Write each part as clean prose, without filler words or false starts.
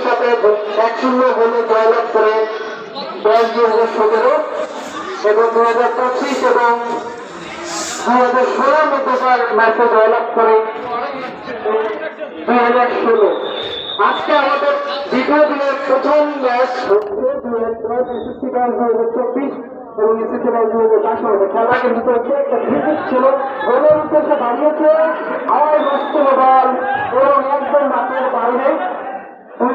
সাথে 1-0 গোলে জয়লাভ করে 2017 এবং 2025 এবং 2016 মধ্যকার ম্যাচে জয়লাভ করে 2016। আজকে আমাদের দ্বিতীয় দিনের প্রথম ম্যাচ হচ্ছে 2024 এবং এসএসসি ব্যাচ 2025 খেলা কিন্তু চলছে। একটা ক্রিকেট ছিল, গোলের উদ্দেশ্যে দাঁড়িয়েছে আওয়াজ নষ্ট বল এবং একদম মাঠের বাইরে 2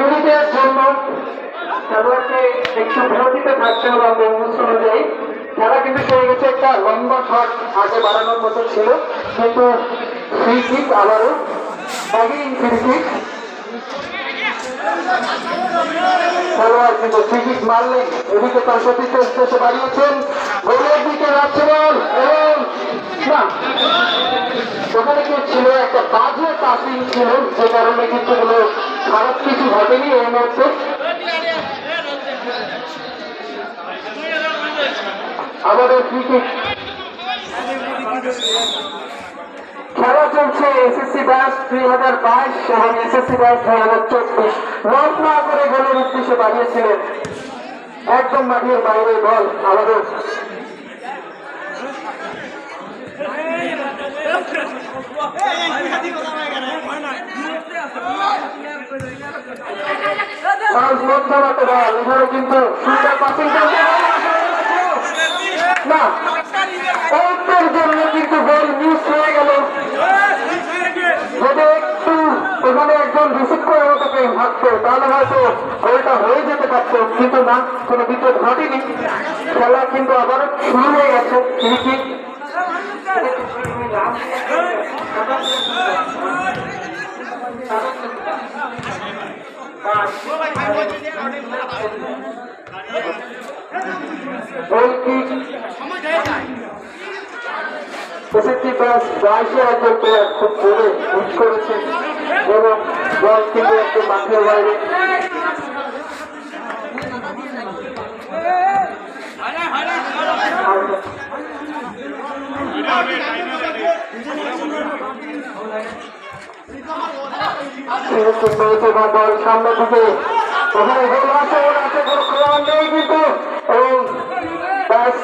মিনিটের জন্য খেলোয়াড়কে একটু বিরতিতে থাকতে হবে আমাদের অনুষ্ঠান অনুযায়ী। খেলা কিন্তু হয়ে গেছে, একটা লম্বা শট আগে বাড়ানোর মতো ছিল, কিন্তু ফ্রি কিক আবারও আগেই ফ্রি কিক। খেলোয়াড় কিন্তু ফ্রি কিক মারলেন, এদিকে তার সতীর্থ উদ্দেশ্যে বাড়িয়েছেন, গোলের দিকে যাচ্ছে বল এবং না, ওখানে কি ছিল একটা বাজে পাসিং ছিল, যে কারণে কিন্তু কোনো খারাপ কিছু ঘটেনি এই মুহূর্তে। আমাদের ক্রিকেট খেলা চলছে এসএসসি ব্যাচ 2022 এবং এসএসসি ব্যাচ 2024। লস না করে গোলের উদ্দেশ্যে বাড়িয়েছিলেন, একদম মাঠের বাইরে বল আমাদের। এখানে কিন্তু সুন্দর পাসিং না, অল্পের জন্য কিন্তু গোল মিস হয়ে গেল। যদি একটু ওখানে একজন রিসিভ করে ওটাকে ভাবতো তাহলে হয়তো গোলটা হয়ে যেতে পারতো, কিন্তু না, কোনো বিপদ ঘটেনি। খেলা কিন্তু আবারও শুরু হয়ে গেছে। ক্রিকেট এসএসসি ব্যাচ 22-এর একজন প্লেয়ার খুব জোরে হিট করেছে এবং বল কিন্তু একটু মাঠের বাইরে। বল সামনের দিকে, ওখানে গোল আছে, ওর আছে, কোনো খেলোয়াড় নেই কিন্তু, এবং ব্যাস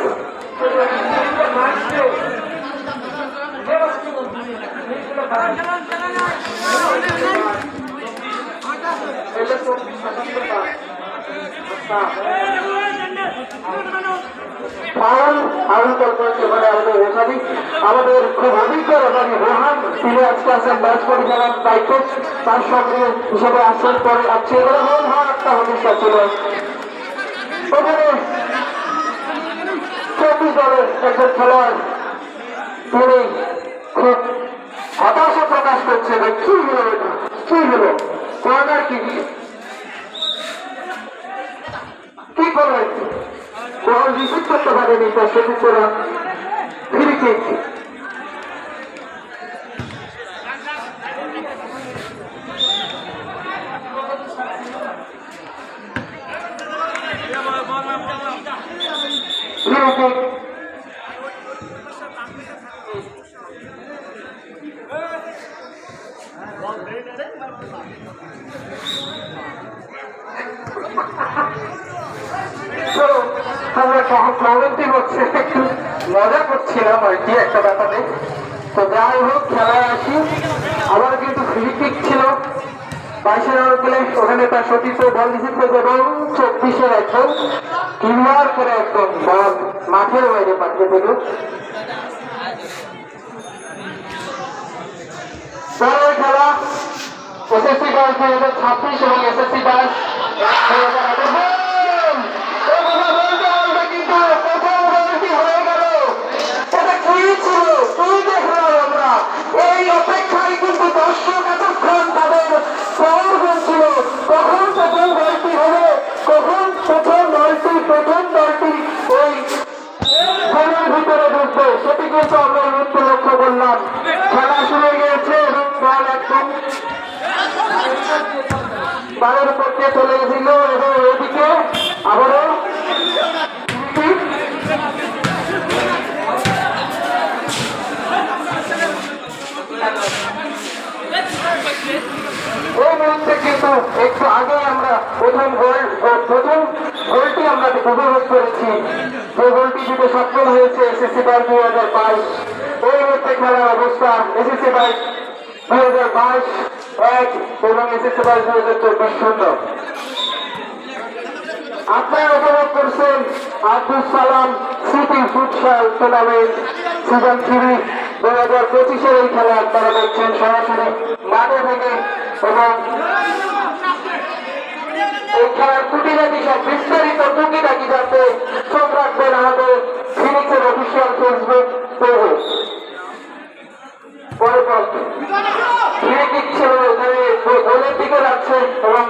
আমাদের খুব অভিজ্ঞ রেফারি রোহান, তিনি আজকে আসেন ম্যাচ পরিচালনার দায়িত্ব, তার সঙ্গে হিসেবে আসেন পরে আসছে। এবারে মন হওয়ার একটা ভূমিকা ছিল। ওখানে 24 দলের একজন খেলোয়াড়, তিনি খুব হতাশা প্রকাশ করছে যে কি হলো, এটা কি হলো, কর্নার কি কি করলেন, বল রিসিভ করতে পারেনি তার সতীর্থরা। ফ্রি কিক আমরা ক্লান্তি হচ্ছে, একটু মজা করছিলাম আর কি একটা ব্যাপারে। তো যাই হোক, খেলায় আসি। আবার কিন্তু ফ্রি কিক ছিল 22-এর গেলে, ওখানে তার সতীর্থ বল রিসিভ করেছে এবং 24-এর একদম ক্লিয়ার করে একদম বল মাঠের বাইরে পাঠিয়ে দিল। পরের খেলা এসএসসি ব্যাচ 2026 এবং এসএসসি ব্যাচ 2028। এই অপেক্ষায় কিন্তু দর্শক এতক্ষণ তাদের পাওয়ার গুনছিল, কখন প্রথম দলটি হবে, কখন প্রথম দলটি ওই গোলের ভিতরে ঢুকবে, সেটি কিন্তু আমরা মুহূর্তে লক্ষ্য করলাম। খেলা শুরু হয়ে গেছে এবং বল একদম বারের পক্ষে চলে গেছিল এবং এদিকে আবারও কিন্তু একটু আগেই আমরা প্রথম গোলটি আমরা উপভোগ করেছি, যে গোলটি দিতে সক্ষম হয়েছে এসএসসি ব্যাংক 2022। এই মুহূর্তে খেলার অবস্থা এসএসসি ব্যাংক 2022 1 এবং এসএসসি ব্যাংক 2024 0। আপনারা উপভোগ করছেন Abdul Salam city futsal tournament season 3 2025-এর এই খেলা আপনারা দেখছেন সরাসরি মাঠে থেকে। এবং এই খেলার খুঁটিনাটি সব বিস্তারিত টুকিটাকি জানতে চোখ রাখবেন আমাদের ফিনিক্সের অফিসিয়াল ফেসবুক পেজে। পরে ফ্রি ছিল এখানে গোলের দিকে যাচ্ছে এবং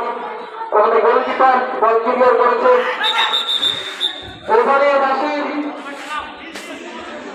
আমাদের গোলকিপার বল ক্লিয়ার করেছে। এবারে আসি